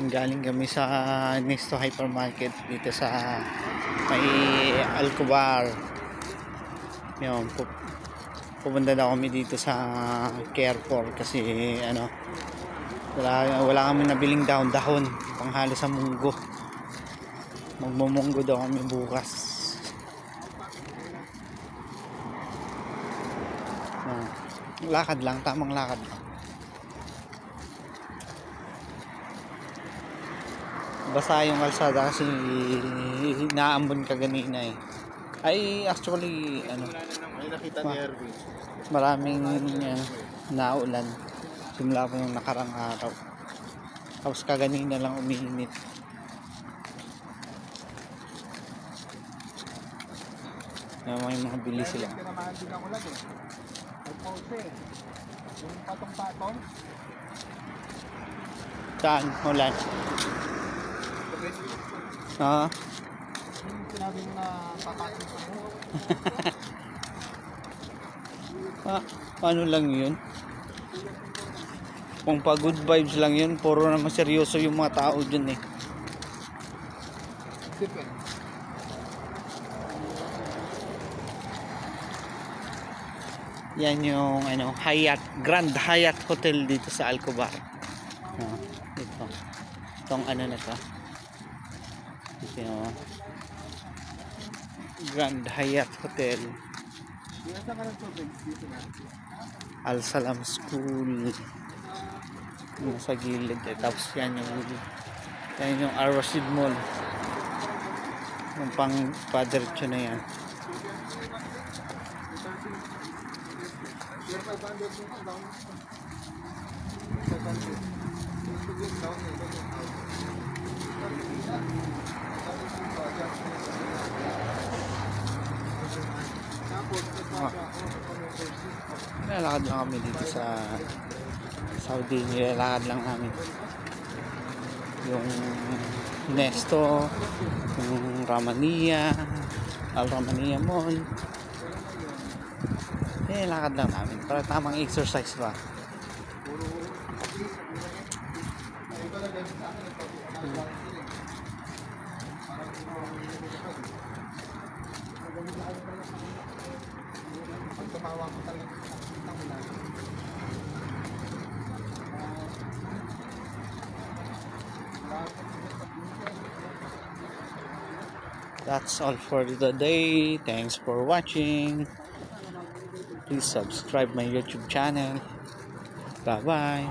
Galing kami sa Nesto Hypermarket dito sa may Alcobar. Yun, pupunta daw kami dito sa Carrefour kasi ano, wala kami nabiling dahon panghalo sa munggo. Magmumunggo daw kami bukas. Lakad lang, tamang lakad lang. Basta yung kalsada kasi naambon ka ganina eh. Ay actually ano, maraming naulan simula po yung nakarang araw, tapos kaganina lang umiinit. May mga bili sila. Saan? Ulan? Sinabi mo na papasok mo. Ano lang yun? Kung pa good vibes lang yun, puro naman seryoso yung mga tao dyan eh. Depende. Yan yung ano, Hyatt, Grand Hyatt Hotel dito sa Alcobar. Ito. Itong ano na to. Ito yung Grand Hyatt Hotel. Al Salam School. Sa gilid eh. Tapos yan yung Ar-Rashid Mall. Yung pang paderecho na yan. Nilalakad lang kami dito sa Saudi. Nilalakad lang namin yung Nesto, yung Ramania, Al Ramania Mall. Nilalakad lang namin para tamang exercise ba. That's all for today. Thanks for watching. Please subscribe my YouTube channel. Bye bye.